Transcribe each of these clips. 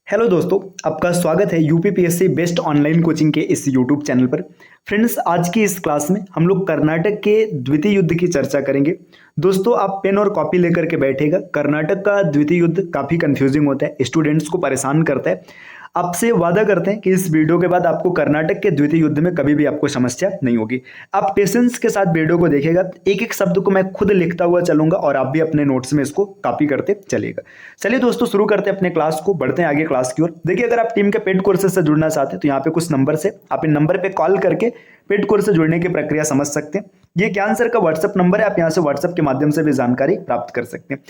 Hello दोस्तों, आपका स्वागत है यूपीपीएससी बेस्ट ऑनलाइन कोचिंग के इस यूट्यूब चैनल पर। फ्रेंड्स, आज की इस क्लास में हम लोग कर्नाटक के द्वितीय युद्ध की चर्चा करेंगे। दोस्तों, आप पेन और कॉपी लेकर के बैठेगा। कर्नाटक का द्वितीय युद्ध काफ़ी कंफ्यूजिंग होता है, स्टूडेंट्स को परेशान करता है। आपसे वादा करते हैं कि इस वीडियो के बाद आपको कर्नाटक के द्वितीय युद्ध में कभी भी आपको समस्या नहीं होगी। आप पेशेंस के साथ वीडियो को देखिएगा। एक एक शब्द को मैं खुद लिखता हुआ चलूंगा और आप भी अपने नोट्स में इसको कॉपी करते चलिएगा। चलिए दोस्तों, शुरू करते हैं अपने क्लास को, बढ़ते हैं आगे क्लास की ओर। देखिए, अगर आप टीम के पेड कोर्सेज से जुड़ना चाहते हैं तो यहाँ पे कुछ नंबर से आप इन नंबर पे कॉल करके पेड कोर्स से जुड़ने की प्रक्रिया समझ सकते हैं। ये ज्ञान सर का व्हाट्सएप नंबर है, आप यहाँ से व्हाट्सएप के माध्यम से भी जानकारी प्राप्त कर सकते हैं।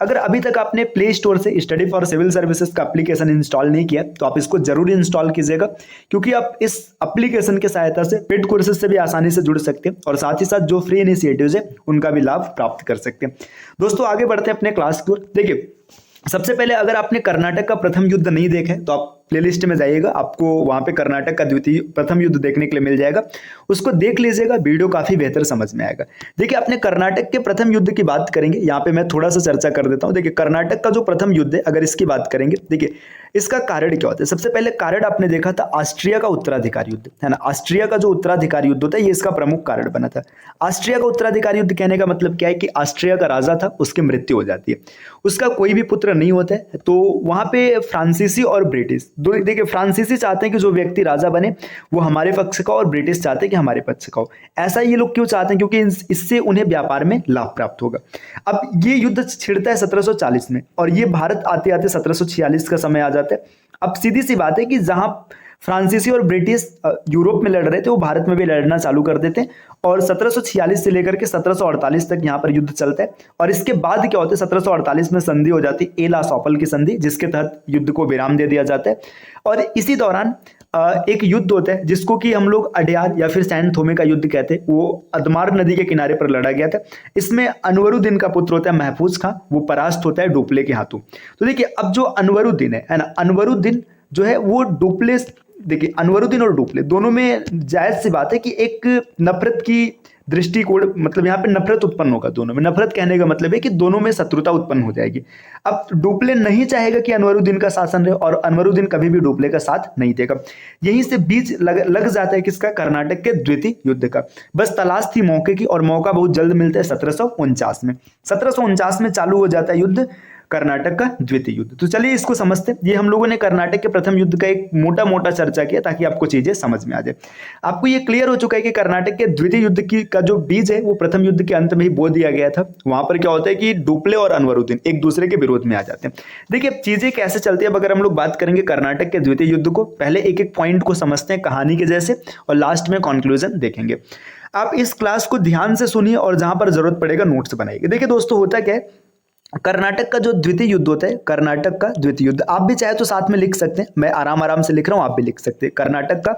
अगर अभी तक आपने प्ले स्टोर से स्टडी फॉर सिविल सर्विसेज का एप्लीकेशन इंस्टॉल नहीं किया तो आप इसको जरूर इंस्टॉल कीजिएगा, क्योंकि आप इस एप्लीकेशन की सहायता से पेड कोर्सेज से भी आसानी से जुड़ सकते हैं और साथ ही साथ जो फ्री इनिशिएटिव्स है उनका भी लाभ प्राप्त कर सकते हैं। दोस्तों, आगे बढ़ते हैं अपने क्लास की ओर। देखिए, सबसे पहले अगर आपने कर्नाटक का प्रथम युद्ध नहीं देखा है तो आप प्लेलिस्ट में जाइएगा, आपको वहां पे कर्नाटक का द्वितीय प्रथम युद्ध देखने के लिए मिल जाएगा। उसको देख लीजिएगा, वीडियो काफी बेहतर समझ में आएगा। देखिए, अपने कर्नाटक के प्रथम युद्ध की बात करेंगे, यहाँ पे मैं थोड़ा सा चर्चा कर देता हूँ। देखिए, कर्नाटक का जो प्रथम युद्ध है, अगर इसकी बात करेंगे, देखिए इसका कारण क्या होता है। सबसे पहले कारण आपने देखा था ऑस्ट्रिया का उत्तराधिकार युद्ध, है ना। ऑस्ट्रिया का जो उत्तराधिकार युद्ध होता है, ये इसका प्रमुख कारण बना था। ऑस्ट्रिया का उत्तराधिकार युद्ध कहने का मतलब क्या है कि ऑस्ट्रिया का राजा था, उसकी मृत्यु हो जाती है, उसका कोई भी पुत्र नहीं होता है। तो वहां पे फ्रांसीसी और ब्रिटिश दो, देखिए फ्रांसीसी चाहते हैं कि जो व्यक्ति राजा बने वो हमारे पक्ष का, और ब्रिटिश चाहते हैं कि हमारे पक्ष का हो। ऐसा ये लोग क्यों चाहते हैं? क्योंकि इससे उन्हें व्यापार में लाभ प्राप्त होगा। अब ये युद्ध छिड़ता है 1740 में और ये भारत आते आते 1746 का समय आ जाता है। अब सीधी सी बात है कि जहां फ्रांसीसी और ब्रिटिश यूरोप में लड़ रहे थे, वो भारत में भी लड़ना चालू कर देते हैं और 1746 से लेकर के 1748 तक यहाँ पर युद्ध चलता है। और इसके बाद क्या होता है, 1748 में संधि हो जाती है, एला सॉपल की संधि, जिसके तहत युद्ध को विराम दे दिया जाता है। और इसी दौरान एक युद्ध होता है जिसको कि हम लोग अडयार या फिर सैन थोमे का युद्ध कहते हैं। वो अदमार नदी के किनारे पर लड़ा गया था। इसमें अनवरुद्दीन का पुत्र होता है महफूज खां, वो परास्त होता है डुप्ले के हाथों। तो देखिए, अब जो अनवरुद्दीन है ना, अनवरुद्दीन जो है वो डुप्ले, देखिए अनवरुद्दीन और डुप्ले दोनों में जायज सी बात है कि एक नफरत की दृष्टिकोण, मतलब यहाँ पे नफरत उत्पन्न होगा दोनों में। नफरत कहने का मतलब है कि दोनों में शत्रुता उत्पन्न हो जाएगी। अब डुप्ले नहीं चाहेगा कि अनवरुद्दीन का शासन रहे और अनवरुद्दीन कभी भी डुप्ले का साथ नहीं देगा। यहीं से बीच लग जाता है किसका? कर्नाटक के द्वितीय युद्ध का। बस तलाश थी मौके की और मौका बहुत जल्द मिलता है 1749 में। 1749 में चालू हो जाता है युद्ध, कर्नाटक का द्वितीय युद्ध। तो चलिए इसको समझते हैं। ये हम लोगों ने कर्नाटक के प्रथम युद्ध का एक मोटा मोटा चर्चा किया ताकि आपको चीजें समझ में आ जाए। आपको ये क्लियर हो चुका है कि कर्नाटक के द्वितीय युद्ध की का जो बीज है वो प्रथम युद्ध के अंत में ही बो दिया गया था। वहां पर क्या होता है कि डुप्ले और अनवरुद्दीन एक दूसरे के विरोध में आ जाते हैं। देखिए, अब चीजें कैसे चलती है। अब अगर हम लोग बात करेंगे कर्नाटक के द्वितीय युद्ध को, पहले एक एक पॉइंट को समझते हैं कहानी के जैसे, और लास्ट में कंक्लूजन देखेंगे। आप इस क्लास को ध्यान से सुनिए और जहां पर जरूरत पड़ेगा नोट्स बनाइए। देखिए दोस्तों, होता क्या है, कर्नाटक का जो द्वितीय युद्ध होता है, कर्नाटक का द्वितीय युद्ध, आप भी चाहे तो साथ में लिख सकते हैं, मैं आराम आराम से लिख रहा हूं, आप भी लिख सकते हैं। कर्नाटक का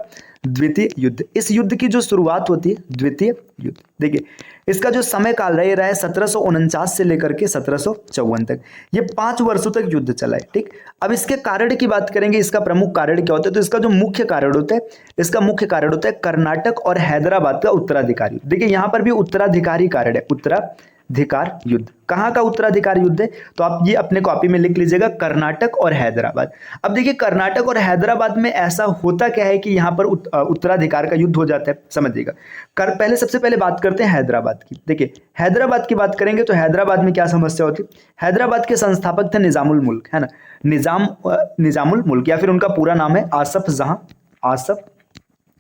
द्वितीय युद्ध, इस युद्ध की जो शुरुआत होती है, द्वितीय युद्ध, देखिए इसका जो समय काल रहा है 1749 से लेकर के 1754 तक। ये 5 वर्षों तक युद्ध चला है। ठीक, अब इसके कारण की बात करेंगे, इसका प्रमुख कारण क्या होता है। तो इसका जो मुख्य कारण होता है, इसका मुख्य कारण होता है कर्नाटक और हैदराबाद का उत्तराधिकार युद्ध। देखिए, यहां पर भी उत्तराधिकारी कारण है, उत्तराधिकार युद्ध। कहां का उत्तराधिकार युद्ध है? तो आप ये अपने कॉपी में लिख लीजिएगा, कर्नाटक और हैदराबाद। अब देखिए, कर्नाटक और हैदराबाद में ऐसा होता क्या है कि यहां पर उत्तराधिकार का युद्ध हो जाता है, समझिएगा। पहले सबसे पहले बात करते हैं हैदराबाद की। देखिए, हैदराबाद की बात करेंगे तो हैदराबाद में क्या समस्या होती है। हैदराबाद के संस्थापक थे निजामुल मुल्क, है ना, निजामुल मुल्क, या फिर उनका पूरा नाम है आसफ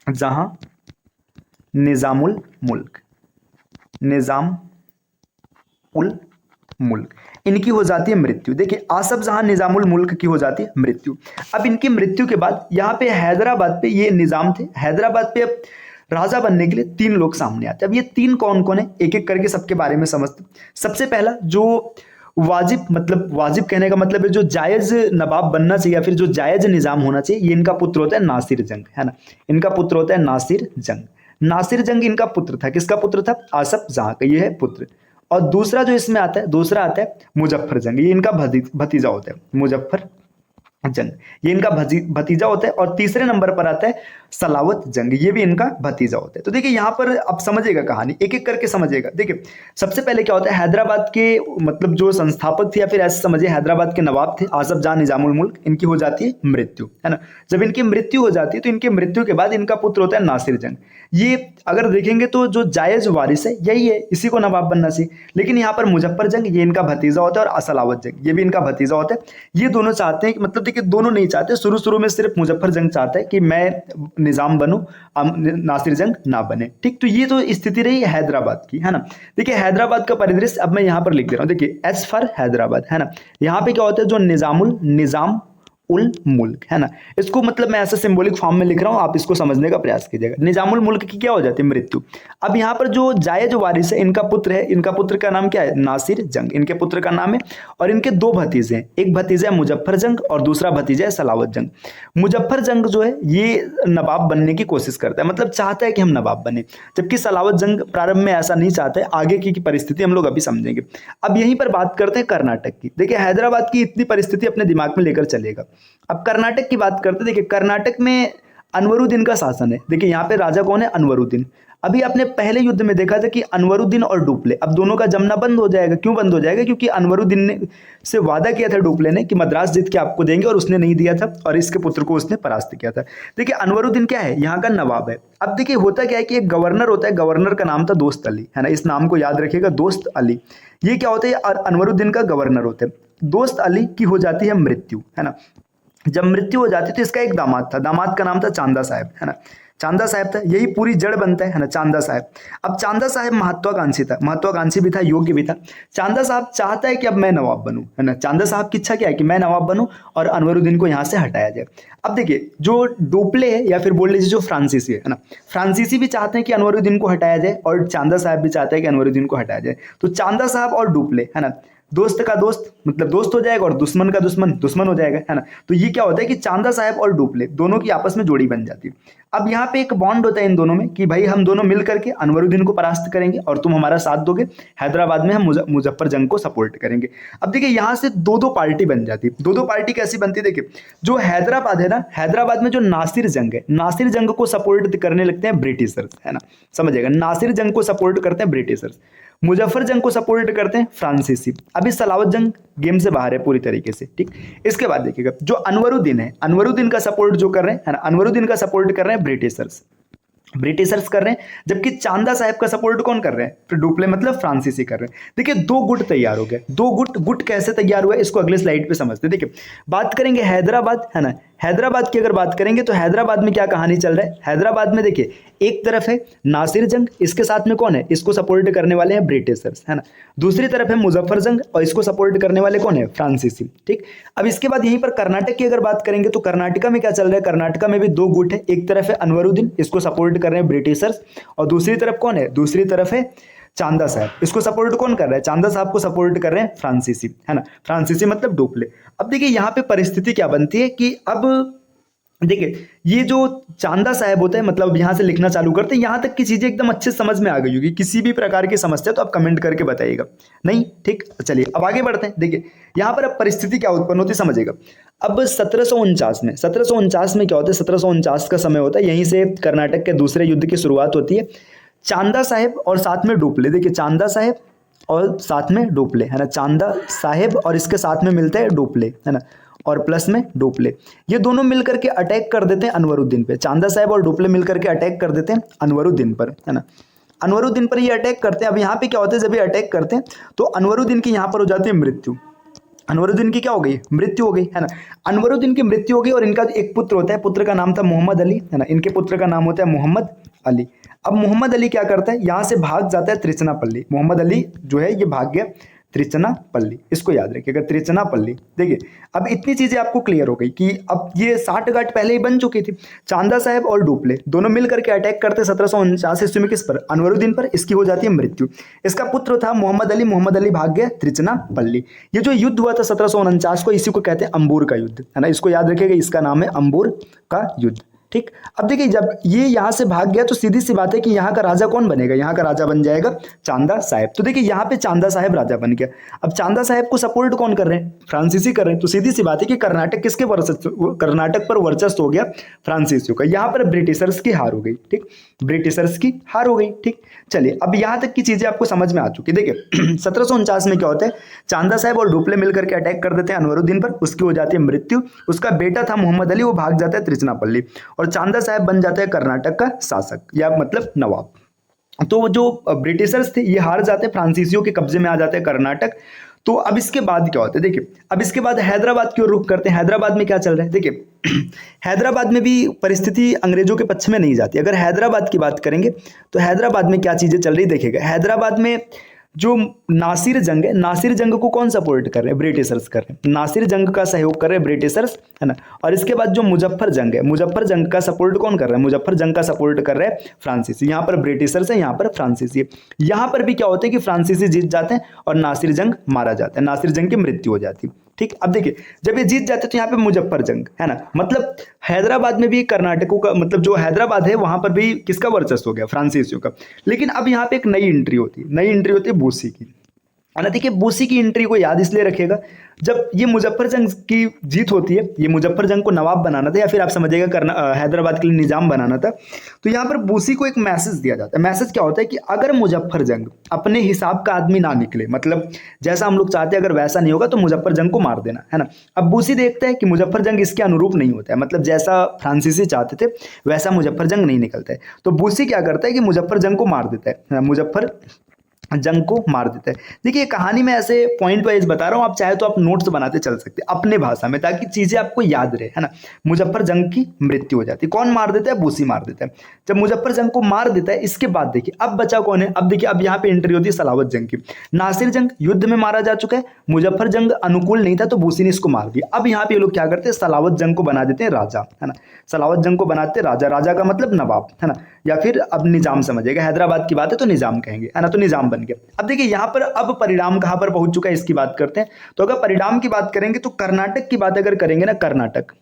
जहां निजामुल मुल्क, निजाम उल मुल्क। इनकी हो जाती है मृत्यु। देखिए, आसफ जहां निजामुल मुल्क की हो जाती है मृत्यु। अब इनकी मृत्यु के बाद यहाँ पे हैदराबाद पे ये निजाम थे, हैदराबाद पे अब राजा बनने के लिए 3 लोग सामने आते हैं। अब ये 3 कौन कौन है, एक एक करके सबके बारे में समझते हैं। सबसे पहला जो वाजिब, मतलब वाजिब कहने का मतलब है जो जायज नवाब बनना चाहिए या फिर जो जायज निजाम होना चाहिए, ये इनका पुत्र होता है नासिर जंग, है ना। इनका पुत्र होता है नासिर जंग। नासिर जंग इनका पुत्र था। किसका पुत्र था? आसफ जहां का, ये है पुत्र। और दूसरा जो इसमें आता है, दूसरा आता है मुजफ्फर जंग, ये इनका भतीजा होता है, मुजफ्फर जंग, ये इनका भतीजा होता है। और तीसरे नंबर पर आता है सलावत जंग, ये भी इनका भतीजा होता है। तो देखिए यहाँ पर आप समझिएगा कहानी, एक एक करके समझिएगा। देखिए सबसे पहले क्या होता है, हैदराबाद के मतलब जो संस्थापक थे, या फिर ऐसे समझिए हैदराबाद के नवाब थे आसफ जाह निजामुल मुल्क, इनकी हो जाती है मृत्यु, है ना। जब इनकी मृत्यु हो जाती है तो इनकी मृत्यु के बाद इनका पुत्र होता है नासिर जंग। ये अगर देखेंगे तो जो जायज वारिस है यही है, इसी को नवाब बनना चाहिए। लेकिन यहाँ पर मुजफ्फर जंग ये इनका भतीजा होता है, और असलावत जंग ये भी इनका भतीजा होता है। ये दोनों चाहते हैं कि मतलब देखिए दोनों नहीं चाहते, शुरू शुरू में सिर्फ मुजफ्फर जंग चाहता है कि मैं निजाम बनूं, नासिर जंग ना बने। ठीक, तो ये तो स्थिति रही हैदराबाद की, है ना। देखिए हैदराबाद का परिदृश्य अब मैं यहाँ पर लिख दे रहा हूँ। देखिए एस फॉर हैदराबाद, है ना। यहाँ पे क्या होता है, जो निजाम उल मुल्क, है ना, इसको मतलब मैं ऐसे सिंबॉलिक फॉर्म में लिख रहा हूं, आप इसको समझने का प्रयास कीजिएगा। निजामुल मुल्क की क्या हो जाती है, मृत्यु। अब यहाँ पर जो जायज वारिस है, इनका पुत्र है, इनका पुत्र का नाम क्या है, नासिर जंग, इनके पुत्र का नाम है। और इनके दो भतीजे हैं, एक भतीजा है मुजफ्फर जंग और दूसरा भतीजा है सलावत जंग। मुजफ्फर जंग जो है ये नवाब बनने की कोशिश करता है, मतलब चाहता है कि हम नवाब बने, जबकि सलावत जंग प्रारंभ में ऐसा नहीं चाहता है। आगे की परिस्थिति हम लोग अभी समझेंगे। अब यहीं पर बात करते हैं कर्नाटक की। देखिए हैदराबाद की इतनी परिस्थिति अपने दिमाग में लेकर चलेगा। अब कर्नाटक की बात करते हैं। देखिए कर्नाटक में अनवरुद्दीन का शासन है। देखिए यहाँ पे राजा कौन है, अनवरुद्दीन। अभी आपने पहले युद्ध में देखा था कि अनवरुद्दीन और डुप्ले, अब दोनों का जमना बंद हो जाएगा। क्यों बंद हो जाएगा, क्योंकि अनवरुद्दीन ने से वादा किया था डुप्ले ने कि मद्रास जीत के आपको देंगे, और उसने नहीं दिया था, और इसके पुत्र को उसने परास्त किया था। देखिए अनवरुद्दीन क्या है, यहाँ का नवाब है। अब देखिए होता क्या है कि एक गवर्नर होता है, गवर्नर का नाम था दोस्त अली, है ना, इस नाम को याद रखिएगा, दोस्त अली। ये क्या होता है, अनवरुद्दीन का गवर्नर होता है। दोस्त अली की हो जाती है मृत्यु, है ना। जब मृत्यु हो जाती तो इसका एक दामाद था, दामाद का नाम था चांदा साहब, है ना। चांदा साहब था, यही पूरी जड़ बनता है ना, चांदा साहब। अब चांदा साहब महत्वाकांक्षी था, महत्वाकांक्षी भी था, योग्य भी था। चांदा साहब चाहता है कि अब मैं नवाब बनूं, है ना। चांदा साहब की इच्छा क्या है कि मैं नवाब बनूं और अनवरुद्दीन को यहाँ से हटाया जाए। अब देखिए जो डोपले है, या फिर बोल लीजिए जो फ्रांसीसी है ना, फ्रांसीसी भी चाहते हैं कि अनवरुद्दीन को हटाया जाए, और चांदा साहब भी चाहते हैं कि अनवरुद्दीन को हटाया जाए। तो चांदा साहब और डोपले, है ना, दोस्त का दोस्त मतलब दोस्त हो जाएगा, और दुश्मन का दुश्मन दुश्मन हो जाएगा, है ना। तो ये क्या होता है कि चांदा साहब और डुप्ले दोनों की आपस में जोड़ी बन जाती है। अब यहाँ पे एक बॉन्ड होता है इन दोनों में कि भाई हम दोनों मिल करके अनवरुद्दीन को परास्त करेंगे, और तुम हमारा साथ दोगे, हैदराबाद में हम मुजफ्फर जंग को सपोर्ट करेंगे। अब देखिए यहाँ से दो दो पार्टी बन जाती है। दो दो पार्टी कैसी बनती है, देखिए जो हैदराबाद है ना, हैदराबाद में जो नासिर जंग है, नासिर जंग को सपोर्ट करने लगते हैं ब्रिटिशर्स, है ना, समझिएगा। नासिर जंग को सपोर्ट करते हैं ब्रिटिशर्स, मुजफ्फर जंग को सपोर्ट करते हैं फ्रांसीसी। अभी सलावत जंग गेम से बाहर है पूरी तरीके से, ठीक। इसके बाद देखिएगा जो अनवरुद्दीन है, अनवरुद्दीन का सपोर्ट जो कर रहे हैं, है ना, अनवरुद्दीन का सपोर्ट कर रहे हैं ब्रिटिशर्स कर रहे हैं। जबकि चांदा साहब का सपोर्ट कौन कर रहे हैं, तो डुप्ले मतलब फ्रांसीसी कर रहे हैं। देखिए दो गुट तैयार हो गए। दो गुट कैसे तैयार हुआ है, इसको अगले स्लाइड पे समझते हैं। देखिए बात करेंगे हैदराबाद, है ना, हैदराबाद की अगर बात करेंगे तो हैदराबाद में क्या कहानी चल रहा है। हैदराबाद में देखिए एक तरफ है नासिर जंग, इसके साथ में कौन है, इसको सपोर्ट करने वाले हैं ब्रिटिशर्स, है ना। दूसरी तरफ है मुजफ्फर जंग, और इसको सपोर्ट करने वाले कौन है, फ्रांसीसी, ठीक। अब इसके बाद यहीं पर कर्नाटक की अगर बात करेंगे तो कर्नाटका में क्या चल रहा है, कर्नाटका में भी दो गुट है। एक तरफ है अनवरुद्दीन, इसको सपोर्ट कर रहे हैं ब्रिटिशर्स, और दूसरी तरफ कौन है, दूसरी तरफ है चांदा साहब। इसको सपोर्ट कौन कर रहा है, चांदा साहब को सपोर्ट कर रहे हैं फ्रांसीसी, है ना, फ्रांसीसी मतलब डोपले। अब देखिए यहाँ पे परिस्थिति क्या बनती है कि अब देखिए ये जो चांदा साहब होता है, मतलब यहाँ से लिखना चालू करते हैं, यहाँ तक की चीजें एकदम अच्छे समझ में आ गई होगी। किसी भी प्रकार की समस्या तो आप कमेंट करके बताइएगा, नहीं, ठीक। चलिए अब आगे बढ़ते हैं। देखिए यहाँ पर अब परिस्थिति क्या उत्पन्न होती है, समझिएगा। अब 1749 में, 1749 में क्या होता है, 1749 का समय होता है, यहीं से कर्नाटक के दूसरे युद्ध की शुरुआत होती है। चांदा साहेब और साथ में डुप्ले, देखिए चांदा साहेब और साथ में डुप्ले, है ना, चांदा साहेब और इसके साथ में मिलते हैं डुप्ले, है ना, और प्लस में डुप्ले, ये दोनों मिलकर के अटैक कर देते हैं अनवरुद्दीन पे। चांदा साहब और डुप्ले मिलकर के अटैक कर देते हैं अनवरुद्दीन पर, है ना, अनवरुद्दीन पर ये अटैक करते हैं। अब यहाँ पे क्या होता है, जब ये अटैक करते हैं तो अनवरुद्दीन की यहाँ पर हो जाती है मृत्यु। अनवरुद्दीन की क्या हो गई, मृत्यु हो गई, है ना। अनवरुद्दीन की मृत्यु हो गई, और इनका एक पुत्र होता है, पुत्र का नाम था मोहम्मद अली, है ना, इनके पुत्र का नाम होता है मोहम्मद अली। अब मोहम्मद अली क्या करता है, यहाँ से भाग जाता है त्रिचनापल्ली। मोहम्मद अली जो है ये भाग गया त्रिचनापल्ली, इसको याद रखिएगा, त्रिचनापल्ली। देखिए अब इतनी चीजें आपको क्लियर हो गई कि अब ये 60 गांठ पहले ही बन चुकी थी। चांदा साहब और डुप्ले दोनों मिल करके अटैक करते 1749 ईस्वी में, किस पर, अनवरुद्दीन पर। इसकी हो जाती है मृत्यु। इसका पुत्र था मोहम्मद अली, मोहम्मद अली भाग गया त्रिचनापल्ली। ये जो युद्ध हुआ था 1749 को, इसी को कहते हैं अंबूर का युद्ध, है ना, इसको याद रखिएगा, इसका नाम है अंबूर का युद्ध, ठीक। अब देखिए जब ये यहाँ से भाग गया तो सीधी सी बात है कि यहाँ का राजा कौन बनेगा, यहाँ का राजा बन जाएगा चांदा साहेब। तो देखिए यहाँ पे चांदा साहेब राजा बन गया। अब चांदा साहेब को सपोर्ट कौन कर रहे हैं, फ्रांसीसी कर रहे हैं। तो सीधी सी बात है कि कर्नाटक किसके वर्चस्व, कर्नाटक पर वर्चस्व हो गया फ्रांसीसियों का। यहाँ पर ब्रिटिशर्स की हार हो गई। ठीक, ब्रिटिशर्स की हार हो गई। ठीक, चलिए अब यहाँ तक की चीजें आपको समझ में आ चुकी। देखिए 1749 में क्या होता है, चांदा साहब और डुप्ले मिलकर के अटैक कर देते हैं अनवरुद्दीन पर, उसकी हो जाती है मृत्यु। उसका बेटा था मोहम्मद अली, वो भाग जाता है त्रिचनापल्ली और चांदा साहब बन जाता है कर्नाटक का शासक या मतलब नवाब। तो जो ब्रिटिशर्स थे ये हार जाते हैं, फ्रांसीसियों के कब्जे में आ जाते हैं कर्नाटक। तो अब इसके बाद क्या होता है, देखिए अब इसके बाद हैदराबाद की ओर रुख करते हैं। हैदराबाद में क्या चल रहा है, देखिए हैदराबाद में भी परिस्थिति अंग्रेजों के पक्ष में नहीं जाती। अगर हैदराबाद की बात करेंगे तो हैदराबाद में क्या चीजें चल रही देखिएगा। हैदराबाद में जो नासिर जंग है, नासिर जंग को कौन सपोर्ट कर रहे हैं, ब्रिटिशर्स कर रहे हैं। नासिर जंग का सहयोग कर रहे हैं ब्रिटिशर्स, है ना। और इसके बाद जो मुजफ्फर जंग है, मुजफ्फर जंग का सपोर्ट कौन कर रहा है, मुजफ्फर जंग का सपोर्ट कर रहे हैं फ्रांसीसी। यहाँ पर ब्रिटिशर्स है, यहाँ पर फ्रांसीसी है। यहाँ पर भी क्या होता है कि फ्रांसीसी जीत जाते हैं और नासिर जंग मारा जाता है, नासिर जंग की मृत्यु हो जाती है। ठीक, अब देखिए जब ये जीत जाते हैं तो यहाँ पे मुजफ्फर जंग, है ना। मतलब हैदराबाद में भी कर्नाटकों का, मतलब जो हैदराबाद है वहां पर भी किसका वर्चस्व हो गया, फ्रांसीसियों का। लेकिन अब यहाँ पे एक नई एंट्री होती है, नई एंट्री होती है बूसी की, है ना। देखिए बूसी की एंट्री को याद इसलिए रखिएगा, जब ये मुजफ्फर जंग की जीत होती है, ये मुजफ्फर जंग को नवाब बनाना था या फिर आप समझिएगा करना हैदराबाद के लिए निजाम बनाना था। तो यहाँ पर बूसी को एक मैसेज दिया जाता है। मैसेज क्या होता है कि अगर मुजफ्फर जंग अपने हिसाब का आदमी ना निकले, मतलब जैसा हम लोग चाहते हैं अगर वैसा नहीं होगा तो मुजफ्फर जंग को मार देना, है ना। अब बूसी देखते हैं कि मुजफ्फर जंग इसके अनुरूप नहीं होता है, मतलब जैसा फ्रांसीसी चाहते थे वैसा मुजफ्फर जंग नहीं निकलता है। तो बूसी क्या करता है कि मुजफ्फर जंग को मार देता है, मुजफ्फर जंग को मार देता है। देखिए कहानी में ऐसे पॉइंट वाइज बता रहा हूं, आप चाहे तो आप नोट्स बनाते चल सकते हैं अपने भाषा में, ताकि चीजें आपको याद रहे, है ना। मुजफ्फर जंग की मृत्यु हो जाती है, कौन मार देता है, बूसी मार देता है। जब मुजफ्फर जंग को मार देता है, इसके बाद देखिए अब बचा कौन है। अब देखिए अब यहाँ पे एंट्री होती है सलावत जंग की। नासिर जंग युद्ध में मारा जा चुका है, मुजफ्फर जंग अनुकूल नहीं था तो बूसी ने इसको मार दिया। अब यहाँ पे ये लोग क्या करते हैं, सलावत जंग को बना देते हैं राजा, है ना। सलावत जंग को बनाते हैं राजा, राजा का मतलब नवाब, है ना, या फिर अब निजाम समझिएगा, हैदराबाद की बात है तो निजाम कहेंगे, है ना। तो निजाम बन गया। अब देखिए यहाँ पर अब परिणाम कहाँ पर पहुंच चुका है इसकी बात करते हैं। तो अगर परिणाम की बात करेंगे तो कर्नाटक की बात अगर करेंगे ना, कर्नाटक,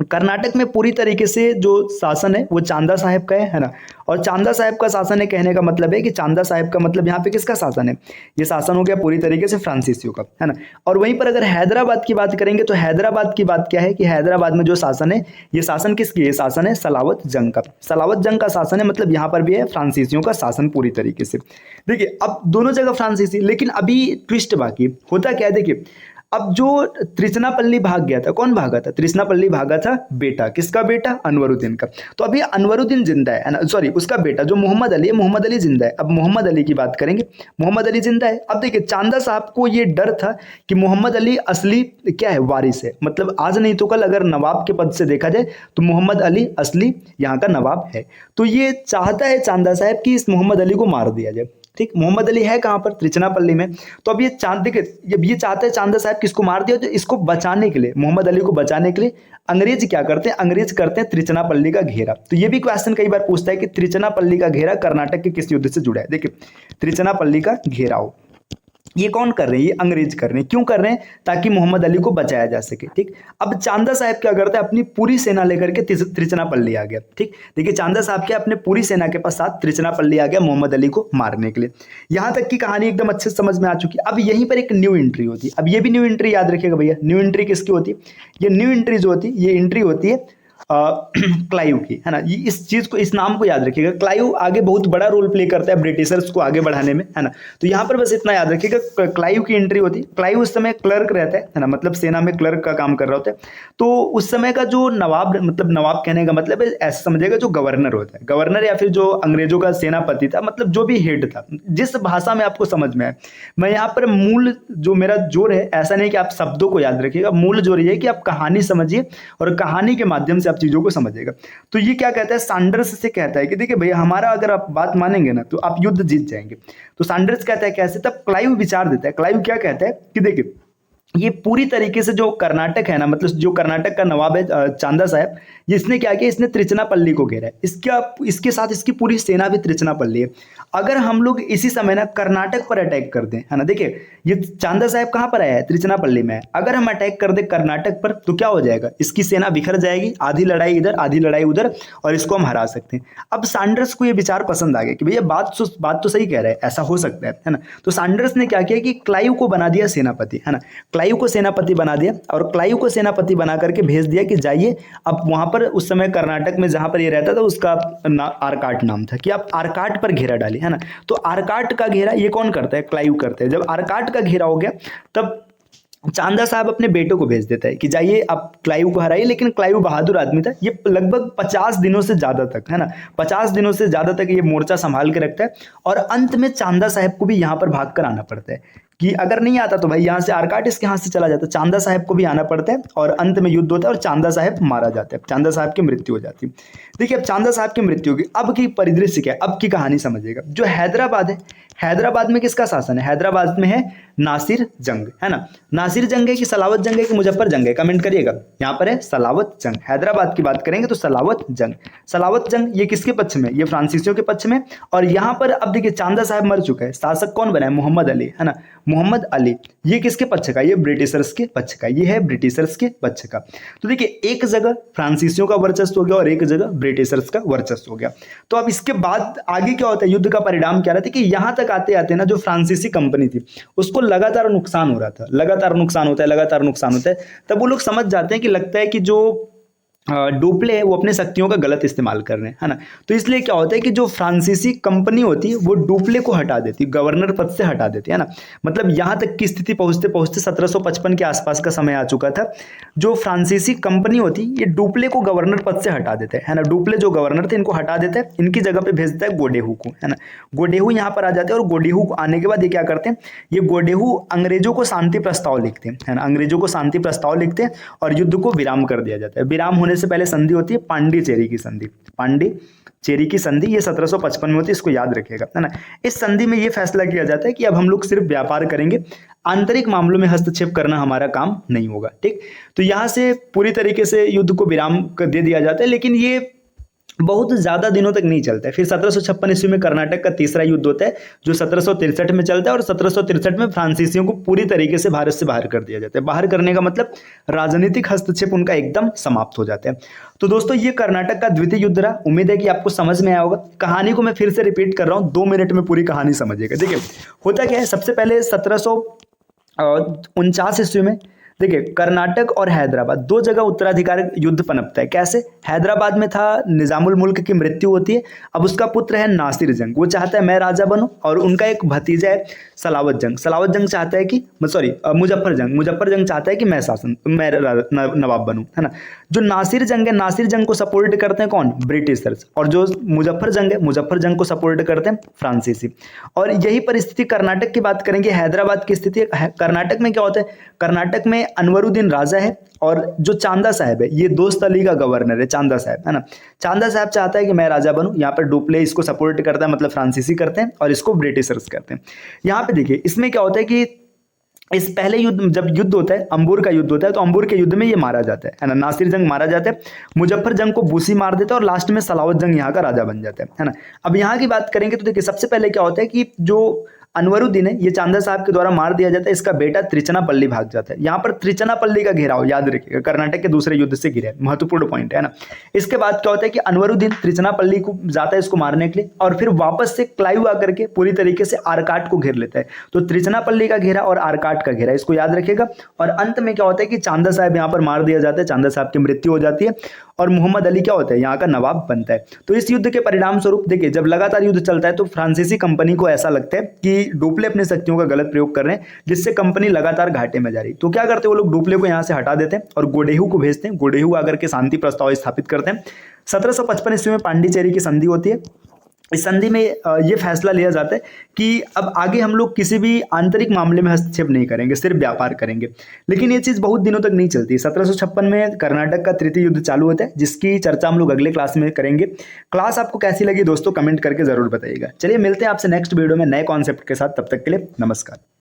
कर्नाटक में पूरी तरीके से जो शासन है वो चांदा साहब का है ना। और चांदा साहब का शासन है कहने का मतलब है कि चांदा साहब का मतलब यहाँ पे किसका शासन है, ये शासन हो गया पूरी तरीके से फ्रांसीसियों का, है ना। और वहीं पर अगर हैदराबाद की बात करेंगे तो हैदराबाद की बात क्या है कि हैदराबाद में जो शासन है ये शासन किसकी है, ये शासन है सलावत जंग का। सलावत जंग का शासन है, मतलब यहाँ पर भी है फ्रांसीसियों का शासन पूरी तरीके से। देखिए अब दोनों जगह फ्रांसीसी, लेकिन अभी ट्विस्ट बाकी होता क्या है। देखिए अब जो त्रिचनापल्ली भाग गया था, कौन भागा था, त्रिचनापल्ली भागा था बेटा, किसका बेटा, अनवरुद्दीन का। तो अभी अनवरुद्दीन जिंदा है ना, सॉरी उसका बेटा जो मोहम्मद अली है, मोहम्मद अली जिंदा है। अब मोहम्मद अली की बात करेंगे, मोहम्मद अली जिंदा है। अब देखिए चांदा साहब को ये डर था कि मोहम्मद अली असली क्या है, वारिस है, मतलब आज नहीं तो कल अगर नवाब के पद से देखा जाए तो मोहम्मद अली असली यहाँ का नवाब है। तो ये चाहता है चांदा साहब कि इस मोहम्मद अली को मार दिया जाए। ठीक, मोहम्मद अली है कहाँ पर, त्रिचनापल्ली में। तो अब ये देखिए जब ये चाहते हैं चांदा साहब किसको मार दिया, तो इसको बचाने के लिए, मोहम्मद अली को बचाने के लिए अंग्रेज क्या करते हैं, अंग्रेज करते हैं त्रिचनापल्ली का घेरा। तो ये भी क्वेश्चन कई बार पूछता है कि त्रिचनापल्ली का घेरा कर्नाटक के किस युद्ध से जुड़ा है। देखिए त्रिचनापल्ली का घेराव ये कौन कर रहे हैं, ये अंग्रेज कर रहे हैं। क्यों कर रहे हैं, ताकि मोहम्मद अली को बचाया जा सके। ठीक, अब चांदा साहब क्या करता है, अपनी पूरी सेना लेकर के त्रिचनापल्ली आ गया। ठीक, देखिए चांदा साहब क्या अपने पूरी सेना के साथ त्रिचनापल्ली आ गया मोहम्मद अली को मारने के लिए। यहां तक की कहानी एकदम अच्छे से समझ में आ चुकी। अब यहीं पर एक न्यू एंट्री होती है। अब ये भी न्यू एंट्री याद रखिएगा भैया, न्यू एंट्री किसकी होती है, ये न्यू एंट्री जो होती है ये एंट्री होती है क्लाइव की, है ना। ये इस चीज को, इस नाम को याद रखिएगा। क्लाइव आगे बहुत बड़ा रोल प्ले करता है ब्रिटिशर्स को आगे बढ़ाने में, है ना। तो यहाँ पर बस इतना याद रखिएगा, क्लाइव की एंट्री होती है। क्लाइव उस समय क्लर्क रहता है ना, मतलब सेना में क्लर्क का काम कर रहा होता है। तो उस समय का जो नवाब, मतलब नवाब कहने का मतलब है ऐसा समझिएगा जो गवर्नर होता है, गवर्नर या फिर जो अंग्रेजों का सेनापति था, मतलब जो भी हेड था, जिस भाषा में आपको समझ में आए। मैं यहाँ पर मूल जो मेरा जोर है, ऐसा नहीं कि आप शब्दों को याद रखिएगा, मूल जोर ये है कि आप कहानी समझिए और कहानी के माध्यम से आप चीजों को समझिएगा। तो ये क्या कहता है, सैंडर्स से कहता है कि देखिए भैया हमारा अगर आप बात मानेंगे ना तो आप युद्ध जीत जाएंगे। तो सैंडर्स कहता है कैसे, तब क्लाइव विचार देता है। क्लाइव क्या कहता है कि देखिए ये पूरी तरीके से जो कर्नाटक है ना, मतलब जो कर्नाटक का नवाब है चांदा साहब, जिसने क्या किया, इसने त्रिचनापल्ली को घेरा है। इसके साथ इसकी पूरी सेना भी त्रिचनापल्ली है। अगर हम लोग इसी समय ना कर्नाटक पर अटैक कर दें, है ना, देखिए ये चांदा साहब कहाँ पर आया है, त्रिचनापल्ली में है। अगर हम अटैक कर दें कर्नाटक पर तो क्या हो जाएगा, इसकी सेना बिखर जाएगी, आधी लड़ाई इधर आधी लड़ाई उधर, और इसको हम हरा सकते हैं। अब सैंडर्स को ये विचार पसंद आ गया कि भैया बात तो सही कह रहा है, ऐसा हो सकता है ना। तो सैंडर्स ने क्या किया कि क्लाइव को बना दिया सेनापति, है ना, क्लाइव को सेनापति बना दिया, और क्लाइव को सेनापति बना करके भेज दिया कि जाइए अब वहां पर, उस समय कर्नाटक में जहां पर ये रहता था उसका आरकाट नाम था, कि आप आरकाट पर घेरा डालिए, है ना। तो आरकाट का घेरा ये कौन करता है, क्लाइव करता है। जब आरकाट का घेरा हो गया तब चांदा साहब अपने बेटों को भेज देता है कि जाइए आप क्लाइव को हराइए। लेकिन क्लाइव बहादुर आदमी था, ये लगभग 50 दिनों से ज्यादा तक, है ना, 50 दिनों से ज्यादा तक ये मोर्चा संभाल के रखता है, और अंत में चांदा साहब को भी यहाँ पर भाग कर आना पड़ता है कि अगर नहीं आता तो भाई यहाँ से आरकाट इसके हाथ से चला जाता, चांदा साहब को भी आना पड़ता है, और अंत में युद्ध होता है और चांदा साहब मारा जाता है, चांदा साहब की मृत्यु हो जाती है। देखिए अब चांदा साहब की मृत्यु होगी, अब की परिदृश्य क्या है, अब की कहानी समझिएगा। जो हैदराबाद है, हैदराबाद में किसका शासन है, हैदराबाद में है नासिर जंग, है ना। नासिर जंग है कि सलावत जंग है कि मुजफ्फर जंग है, कमेंट करिएगा। यहाँ पर है सलावत जंग, हैदराबाद की बात करेंगे तो सलावत जंग। सलावत जंग ये किसके पक्ष में, ये फ्रांसीसियों के पक्ष में। और यहाँ पर अब देखिए चांदा साहब मर चुका है, शासक कौन बना है, मोहम्मद अली, है ना, मोहम्मद अली। ये किसके पक्ष का, ये ब्रिटिशर्स के पक्ष का, ये है ब्रिटिशर्स के पक्ष का। तो देखिए एक जगह फ्रांसीसियों का वर्चस्व हो गया और एक जगह ब्रिटिशर्स का वर्चस्व हो गया। तो अब इसके बाद आगे क्या होता है, युद्ध का परिणाम क्या रहता है कि यहाँ तक आते आते ना जो फ्रांसीसी कंपनी थी उसको लगातार नुकसान हो रहा था, लगातार नुकसान होता है, लगातार नुकसान होता है। तब वो लोग समझ जाते हैं कि लगता है कि जो डोपले है वो अपने शक्तियों का गलत इस्तेमाल कर रहे हैं, है ना। तो इसलिए क्या होता है कि जो फ्रांसीसी कंपनी होती है वो डोपले को हटा देती है, गवर्नर पद से हटा देती है ना। मतलब यहाँ तक की स्थिति पहुंचते पहुंचते 1755 के आसपास का समय आ चुका था। जो फ्रांसीसी कंपनी होती ये डोपले को गवर्नर पद से हटा देते हैं, है ना। डोपले जो गवर्नर थे इनको हटा देते हैं, इनकी जगह पे भेज देता है गोडेहू को, है ना। गोडेहू यहाँ पर आ जाते हैं, और गोडेहू आने के बाद ये क्या करते हैं, ये गोडेहू अंग्रेजों को शांति प्रस्ताव लिखते हैं, है ना, अंग्रेजों को शांति प्रस्ताव लिखते हैं और युद्ध को विराम कर दिया जाता है। विराम होने से पहले संधि होती है पांडिचेरी की संधि, पांडिचेरी की संधि, ये 1755 में होती है, इसको याद रखिएगा, है ना। इस संधि में ये फैसला किया जाता है कि अब हम लोग सिर्फ व्यापार करेंगे, आंतरिक मामलों में हस्तक्षेप करना हमारा काम नहीं होगा, ठीक। तो यहां से पूरी तरीके से युद्ध को विराम दे दिया जाता है, लेकिन ये बहुत ज्यादा दिनों तक नहीं चलता है। फिर 1756 ईस्वी में कर्नाटक का तीसरा युद्ध होता है जो 1763 में चलता है, और 1763 में फ्रांसीसियों को पूरी तरीके से भारत से बाहर कर दिया जाता है। बाहर करने का मतलब राजनीतिक हस्तक्षेप उनका एकदम समाप्त हो जाता है। तो दोस्तों ये कर्नाटक का द्वितीय युद्ध रहा, उम्मीद है कि आपको समझ में आया होगा। कहानी को मैं फिर से रिपीट कर रहा हूँ, 2 मिनट में पूरी कहानी समझिएगा। देखिए होता क्या है, सबसे पहले 1749 ईस्वी में देखिए कर्नाटक और हैदराबाद दो जगह उत्तराधिकार युद्ध पनपता है। कैसे, हैदराबाद में था निजामुल मुल्क की मृत्यु होती है, अब उसका पुत्र है नासिर जंग, वो चाहता है मैं राजा बनूं, और उनका एक भतीजा है सलावत जंग। सलावत जंग चाहता है कि मुजफ्फर जंग चाहता है कि मैं नवाब बनूं, है ना। जो नासिर जंग है, नासिर जंग को सपोर्ट करते हैं कौन, ब्रिटिशर्स, और जो मुजफ्फर जंग है, मुजफ्फर जंग को सपोर्ट करते हैं फ्रांसीसी। और यही परिस्थिति कर्नाटक की बात करेंगे, हैदराबाद की स्थिति। कर्नाटक में क्या होता है, कर्नाटक में अनवरुद्दीन राजा है, और जो चांदा साहब है ये दोस्त अली का गवर्नर है, चांदा साहब, है ना। चांदा साहब चाहता है कि मैं राजा बनूं, यहाँ पर डुप्ले इसको सपोर्ट करता है, मतलब फ्रांसीसी करते हैं, और इसको ब्रिटिशर्स करते हैं। यहाँ पे देखिए इसमें क्या होता है कि इस पहले युद्ध, जब युद्ध होता है, अंबुर का युद्ध होता है, तो अंबुर के युद्ध में ये मारा जाता है ना, नासिर जंग मारा जाता है, मुजफ्फर जंग को बूसी मार देता है, और लास्ट में सलावत जंग यहाँ का राजा बन जाता है ना। अब यहाँ की बात करेंगे तो देखिए सबसे पहले क्या होता है कि जो अनवरुद्दीन है ये चांदा साहब के द्वारा मार दिया जाता है, इसका बेटा त्रिचनापल्ली भाग जाता है। यहाँ पर त्रिचनापल्ली का घेराव याद रखिएगा, कर्नाटक के दूसरे युद्ध से घिरा है, महत्वपूर्ण पॉइंट है ना। इसके बाद क्या होता है कि अनवरुद्दीन त्रिचनापल्ली को जाता है इसको मारने के लिए, और फिर वापस से क्लाइव आकर के पूरी तरीके से आरकाट को घेर लेता है। तो त्रिचनापल्ली का घेरा और आरकाट का घेरा, इसको याद रखिएगा। और अंत में क्या होता है कि चांदा साहब यहाँ पर मार दिया जाता है, चांदा साहब की मृत्यु हो जाती है, और मोहम्मद अली क्या होता है, यहाँ का नवाब बनता है। तो इस युद्ध के परिणाम स्वरूप देखिए जब लगातार युद्ध चलता है तो फ्रांसीसी कंपनी को ऐसा लगता है कि डुप्ले अपने शक्तियों का गलत प्रयोग कर रहे हैं, जिससे कंपनी लगातार घाटे में जा रही। तो क्या करते हैं वो लोग, डुप्ले को यहाँ से हटा देते हैं और गोडेहू को भेजते हैं। गोडेहू आकर के शांति प्रस्ताव स्थापित करते हैं। 1755 ईस्वी में पांडिचेरी की संधि होती है। इस संधि में ये फैसला लिया जाता है कि अब आगे हम लोग किसी भी आंतरिक मामले में हस्तक्षेप नहीं करेंगे, सिर्फ व्यापार करेंगे। लेकिन ये चीज़ बहुत दिनों तक नहीं चलती। 1756 में कर्नाटक का तृतीय युद्ध चालू होता है, जिसकी चर्चा हम लोग अगले क्लास में करेंगे। क्लास आपको कैसी लगी दोस्तों, कमेंट करके जरूर बताइएगा। चलिए मिलते हैं आपसे नेक्स्ट वीडियो में नए कॉन्सेप्ट के साथ, तब तक के लिए नमस्कार।